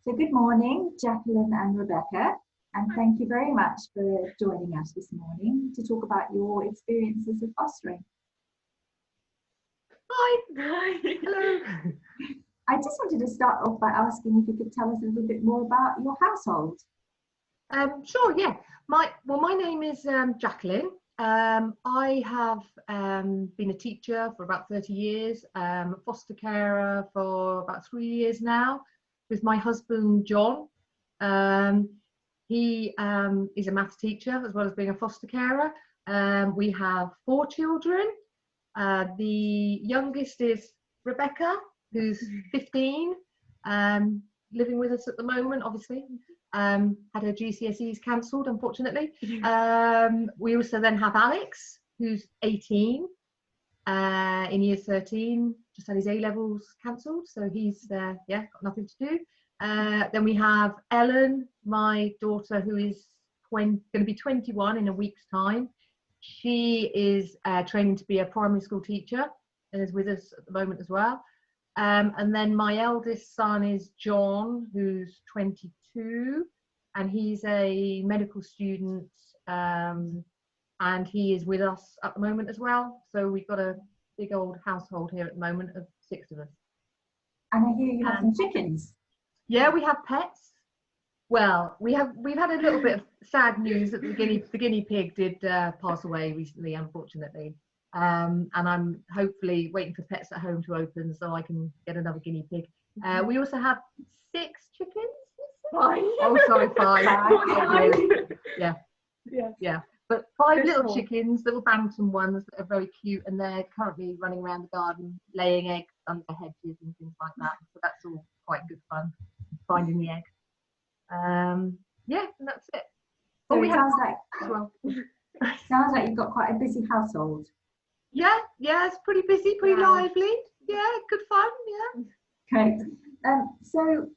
So good morning, Jacqueline and Rebecca, and thank you very much for joining us this morning to talk about your experiences of fostering. Hi. Hello. I just wanted to start off by asking if you could tell us a little bit more about your household. Sure, yeah. My name is Jacqueline. I have been a teacher for about 30 years, a foster carer for about 3 years now with my husband, John. He is a maths teacher as well as being a foster carer. We have 4 children. The youngest is Rebecca, who's 15, living with us at the moment, obviously. Had her GCSEs cancelled, unfortunately. We also then have Alex, who's 18, in year 13, just had his A-levels cancelled, so he's got nothing to do. Then we have Ellen, my daughter, who is going to be 21 in a week's time. She is training to be a primary school teacher and is with us at the moment as well. And then my eldest son is John, who's 22, and he's a medical student, and he is with us at the moment as well. So we've got a big old household here at the moment of 6 of us. And I hear you have some chickens. Yeah, we have pets. Well, we've had a little bit of sad news that the guinea pig did pass away recently, unfortunately. And I'm hopefully waiting for Pets at Home to open so I can get another guinea pig. We also have 6 chickens. 5. Oh, sorry, 5. Yeah. Yeah. But 5 They're little small. chickens, little bantam ones that are very cute, and they're currently running around the garden, laying eggs under hedges and things like that. So that's all quite good fun, finding the egg. And that's it. So we it have sounds like you've got quite a busy household. Yeah, it's pretty busy, pretty lively. Yeah, good fun. Yeah. Great. So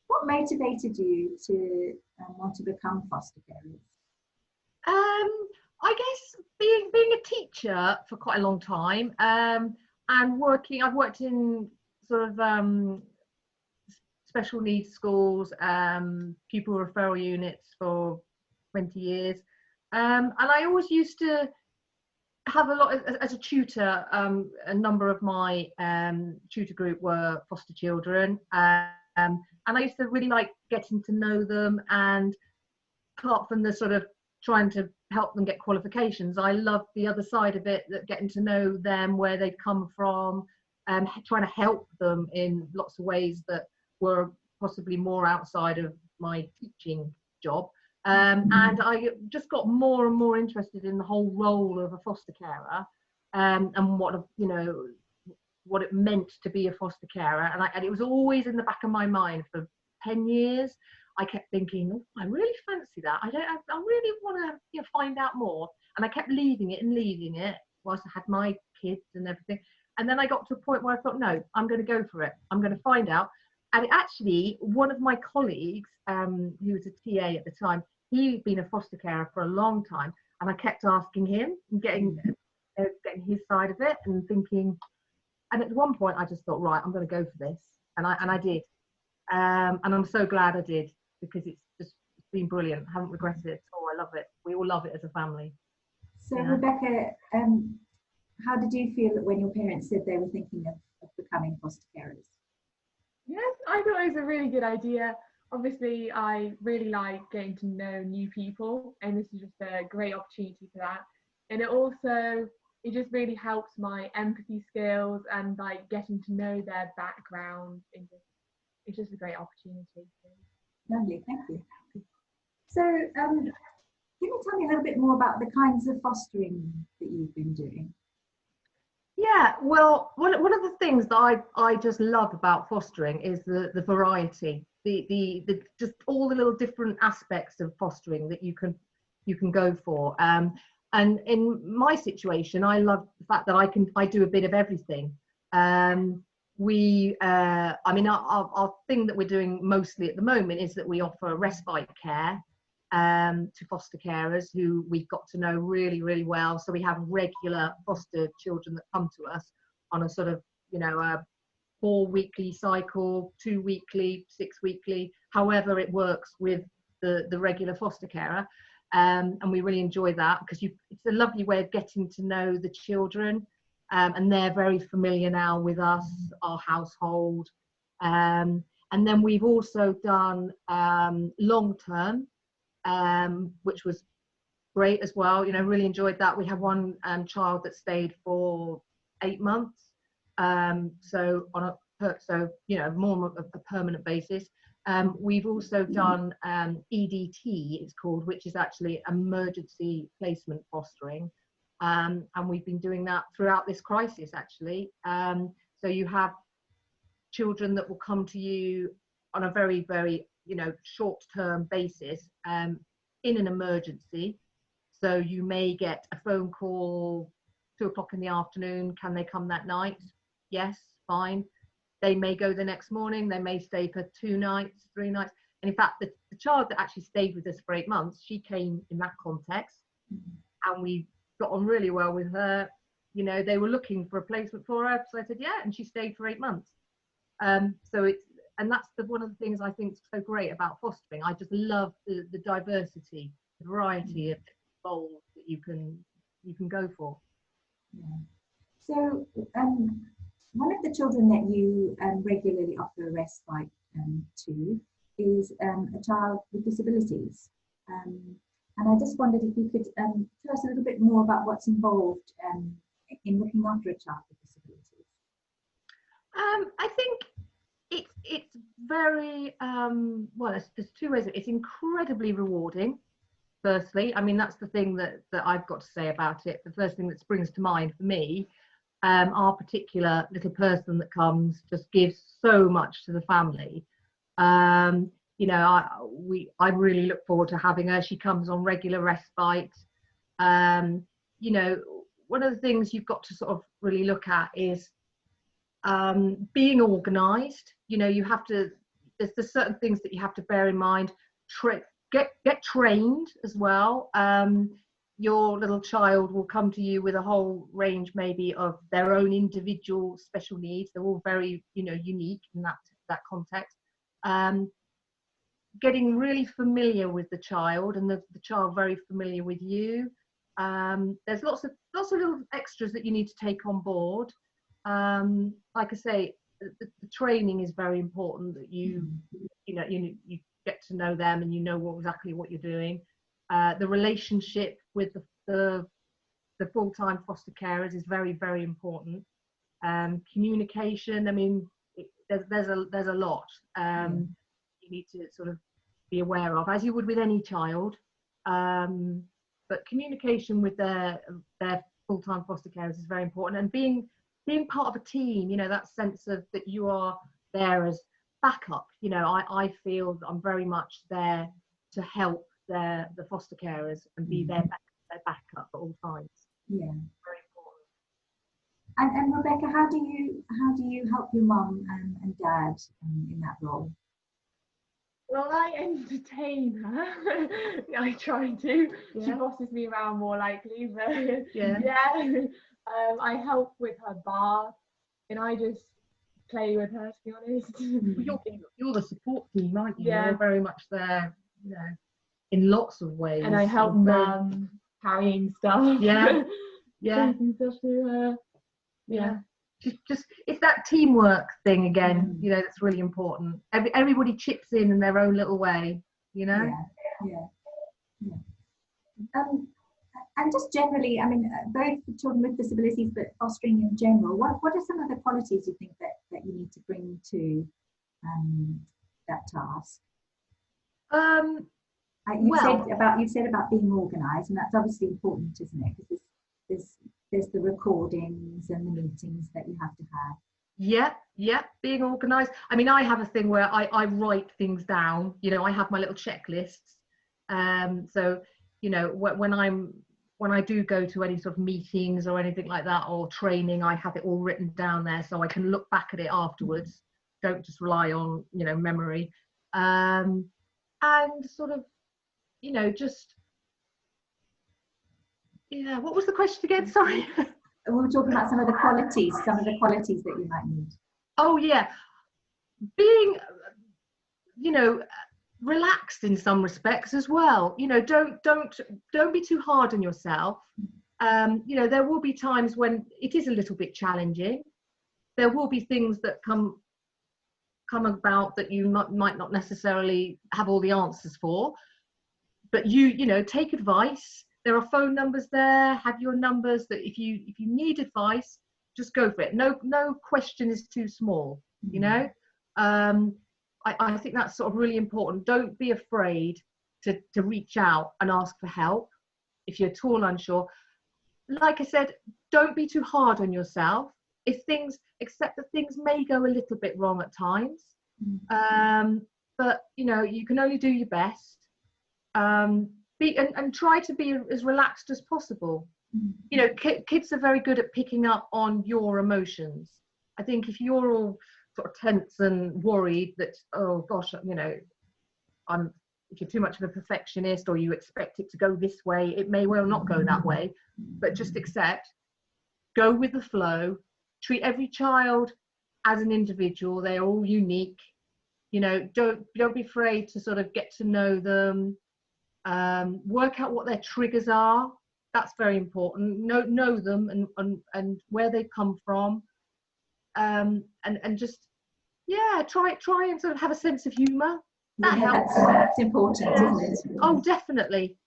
what motivated you to want to become foster carers? I guess being a teacher for quite a long time, and I've worked in sort of special needs schools, pupil referral units for 20 years, and I always used to have a lot as a tutor. A number of my tutor group were foster children, and I used to really like getting to know them. And apart from the sort of trying to help them get qualifications, I loved the other side of it, that getting to know them, where they'd come from, and trying to help them in lots of ways that were possibly more outside of my teaching job. And I just got more and more interested in the whole role of a foster carer, and what it meant to be a foster carer. And it was always in the back of my mind for 10 years. I kept thinking, oh, I really fancy that. I really want to find out more. And I kept leaving it whilst I had my kids and everything. And then I got to a point where I thought, no, I'm going to go for it. I'm going to find out. And actually, one of my colleagues, who was a TA at the time, he'd been a foster carer for a long time. And I kept asking him and getting his side of it and thinking. And at one point, I just thought, right, I'm going to go for this. And I did. And I'm so glad I did, because it's been brilliant. I haven't regretted it at all. I love it. We all love it as a family. So Rebecca, how did you feel when your parents said they were thinking of becoming foster carers? Yes, I thought it was a really good idea. Obviously, I really like getting to know new people, and this is just a great opportunity for that. And it just really helps my empathy skills and like getting to know their background. And it's just a great opportunity. Lovely, thank you. So, can you tell me a little bit more about the kinds of fostering that you've been doing? Yeah, well, one of the things that I just love about fostering is the variety, the just all the little different aspects of fostering that you can go for. And in my situation, I love the fact that I do a bit of everything. Our thing that we're doing mostly at the moment is that we offer respite care to foster carers who we've got to know really, really well. So we have regular foster children that come to us on a sort of, 4-weekly cycle, 2-weekly, 6-weekly, however it works with the regular foster carer. And we really enjoy that because it's a lovely way of getting to know the children, and they're very familiar now with us, our household. And then we've also done long term, which was great as well. You know, really enjoyed that. We had one child that stayed for 8 months, so you know, more of a permanent basis. We've also done EDT, it's called, which is actually emergency placement fostering, and we've been doing that throughout this crisis actually. So you have children that will come to you on a very, very, you know, short-term basis in an emergency. So you may get a phone call 2 o'clock in the afternoon, can they come that night? Yes, fine. They may go the next morning, they may stay for 2 nights, 3 nights. And in fact, the child that actually stayed with us for 8 months, she came in that context, and we got on really well with her. You know, they were looking for a placement for her, so I said, yeah, and she stayed for 8 months. So that's one of the things I think is so great about fostering. I just love the diversity, the variety of roles that you can go for. Yeah. So, one of the children that you regularly offer respite to is a child with disabilities. And I just wondered if you could tell us a little bit more about what's involved in looking after a child with disabilities. I think it's very, well, there's 2 ways. It's incredibly rewarding. Firstly, I mean, that's the thing that I've got to say about it. The first thing that springs to mind for me, our particular little person that comes just gives so much to the family. You know, I really look forward to having her. She comes on regular respite. You know, one of the things you've got to sort of really look at is being organised. You know, you have to, there's certain things that you have to bear in mind. Get trained as well. Your little child will come to you with a whole range maybe of their own individual special needs. They're all very, you know, unique in that context. Getting really familiar with the child, and the child very familiar with you. There's lots of little extras that you need to take on board. Like I say, the training is very important, that you get to know them and you know exactly what you're doing. The relationship with the full-time foster carers is very, very important. Communication, I mean, there's a lot you need to sort of be aware of, as you would with any child. But communication with their full-time foster carers is very important, and being part of a team, you know, that sense of that you are there as backup. You know, I feel that I'm very much there to help the foster carers and be their backup at all times. Yeah, very important. And Rebecca, how do you help your mum and dad in that role? Well, I entertain her. I try to. Yeah. She bosses me around more likely, but Yeah. I help with her bath, and I just play with her, to be honest. You're the support team, aren't you? Yeah. You're very much there, you know, in lots of ways. And I help mum carrying stuff. Yeah. Yeah. Taking stuff to her. Yeah. Just it's that teamwork thing again, you know, that's really important. Everybody chips in their own little way, you know. Yeah. And just generally, I mean, both for children with disabilities, but fostering in general, what are some of the qualities you think that you need to bring to that task? You've said about being organised, and that's obviously important, isn't it? Because there's the recordings and the meetings that you have to have. Yeah, being organised. I mean, I have a thing where I write things down. You know, I have my little checklists. So, you know, when I do go to any sort of meetings or anything like that, or training, I have it all written down there so I can look back at it afterwards. Don't just rely on, you know, memory. And sort of, you know, just, yeah, what was the question again? Sorry. We were talking about some of the qualities that you might need. Oh yeah, being, you know, relaxed in some respects as well. You know, don't be too hard on yourself. You know, there will be times when it is a little bit challenging. There will be things that come about that you might not necessarily have all the answers for, but you know, take advice. There are phone numbers there. Have your numbers, that if you need advice, just go for it. No question is too small, you know. I think that's sort of really important. Don't be afraid to reach out and ask for help if you're at all unsure. Like I said, don't be too hard on yourself. Accept that things may go a little bit wrong at times, but you know, you can only do your best. And try to be as relaxed as possible. You know, kids are very good at picking up on your emotions. I think if you're all sort of tense and worried that, oh gosh, you know, if you're too much of a perfectionist or you expect it to go this way, it may well not go that way. But just accept, go with the flow, treat every child as an individual. They're all unique. You know, don't be afraid to sort of get to know them. Work out what their triggers are. That's very important. Know them and where they come from. And just, yeah, try and sort of have a sense of humour. That helps. That's important, isn't it? Oh, definitely.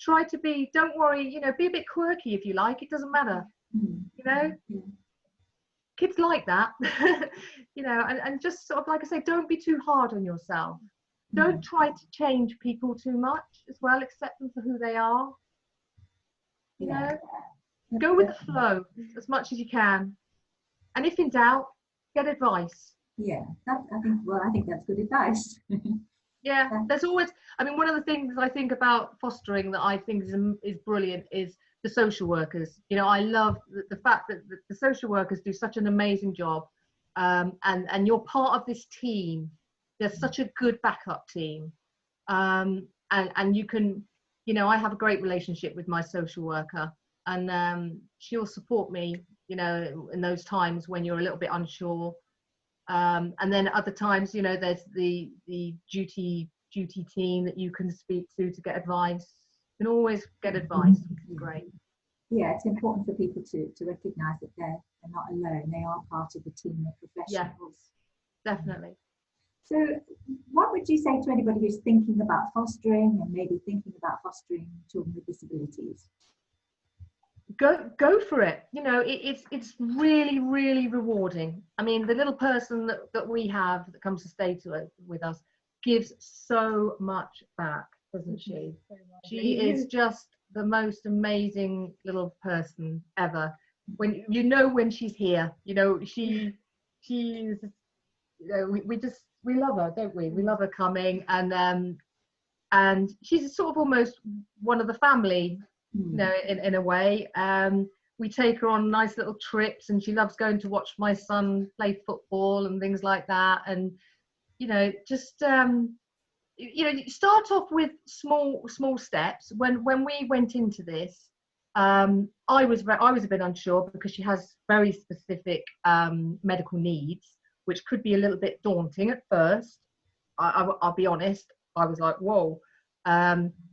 Try to be, don't worry, you know, be a bit quirky if you like. It doesn't matter. You know? Kids like that. You know, and just sort of, like I say, don't be too hard on yourself. Don't try to change people too much as well. Accept them for who they are. You know, go with the flow as much as you can. And if in doubt, get advice. Yeah, I think that's good advice. Yeah, there's always, I mean, one of the things I think about fostering that I think is brilliant is the social workers. You know, I love the fact that the social workers do such an amazing job. And you're part of this team. There's such a good backup team. And you can, you know, I have a great relationship with my social worker, and she'll support me, you know, in those times when you're a little bit unsure. And then other times, you know, there's the duty team that you can speak to get advice. You can always get advice, which is great. Yeah, it's important for people to recognise that they're not alone. They are part of the team of professionals. Yeah, definitely. So what would you say to anybody who's thinking about fostering and maybe thinking about fostering children with disabilities? Go for it. You know, it's really, really rewarding. I mean, the little person that we have that comes to stay with us gives so much back, doesn't she? She is just the most amazing little person ever. When she's here, you know, she's, you know, we love her, don't we? We love her coming, and she's sort of almost one of the family, you know, in a way. We take her on nice little trips, and she loves going to watch my son play football and things like that. And you know, just you know, start off with small steps. When we went into this, I was a bit unsure because she has very specific medical needs, which could be a little bit daunting at first. I'll be honest. I was like, whoa.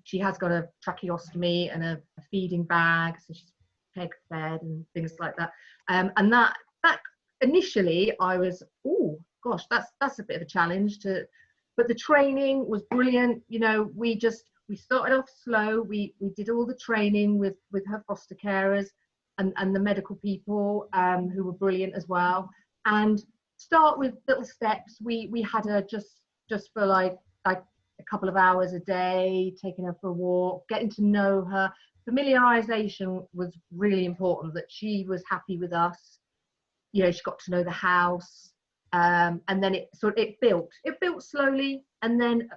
She has got a tracheostomy and a feeding bag, so she's peg fed and things like that. And that initially I was, oh gosh, that's a bit of a challenge but the training was brilliant. You know, we started off slow. We did all the training with her foster carers and the medical people who were brilliant as well. And start with little steps. We had her just for like a couple of hours a day, taking her for a walk, getting to know her. Familiarization was really important, that she was happy with us. You know, she got to know the house, and then it built slowly. And then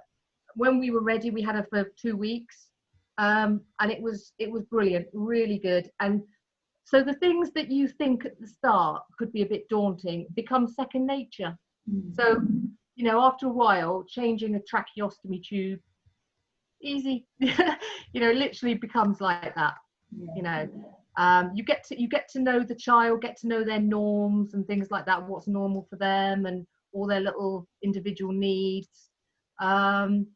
when we were ready, we had her for 2 weeks, and it was brilliant, really good. And so the things that you think at the start could be a bit daunting become second nature. So, you know, after a while, changing a tracheostomy tube, easy. You know, literally becomes like that. You know, You get to know the child, get to know their norms and things like that, what's normal for them and all their little individual needs. And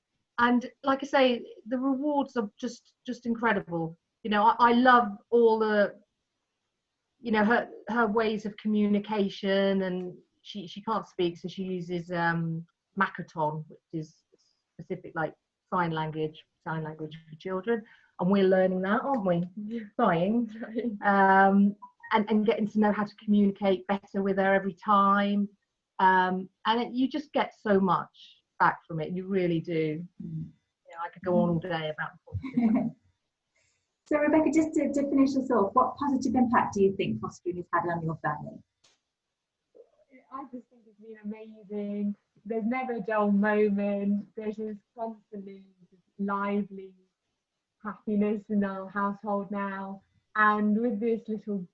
like I say, the rewards are just incredible. You know, I love all the, you know, her ways of communication, and she can't speak, so she uses Makaton, which is specific like sign language for children, and we're learning that, aren't we? Trying. And getting to know how to communicate better with her every time, and you just get so much back from it. You really do. You know, I could go on all day about positive. So Rebecca, just to finish us off, what positive impact do you think fostering has had on your family? I just think it's been amazing. There's never a dull moment. There's just constantly lively happiness in our household now. And with this little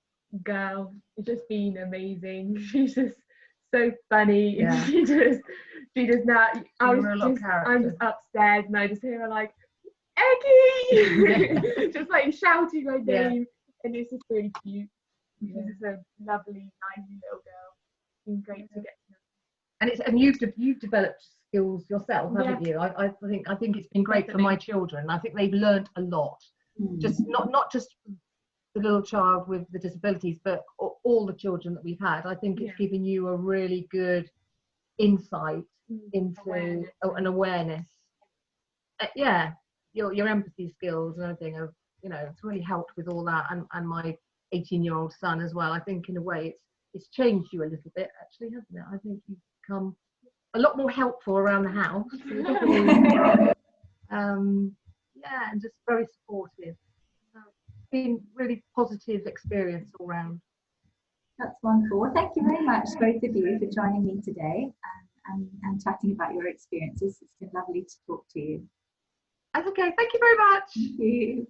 girl, it's just been amazing. She's just so funny. Yeah. She just now. I'm just upstairs and I just hear her like, Eggy! Just like shouting my name, and it's just really cute. She's just a lovely, nice little girl. It's been great to get to know. And you've developed skills yourself, haven't you? I think it's been great for my children. I think they've learned a lot. Just not just the little child with the disabilities, but all the children that we've had. I think it's given you a really good insight into an awareness. Your empathy skills and everything have, you know, it's really helped with all that, and my 18-year-old son as well. I think in a way it's changed you a little bit, actually, hasn't it? I think you've become a lot more helpful around the house. And just very supportive. It's been really positive experience all round. That's wonderful. Well, thank you very much, both of you, for joining me today and chatting about your experiences. It's been lovely to talk to you. That's okay. Thank you very much. Thank you.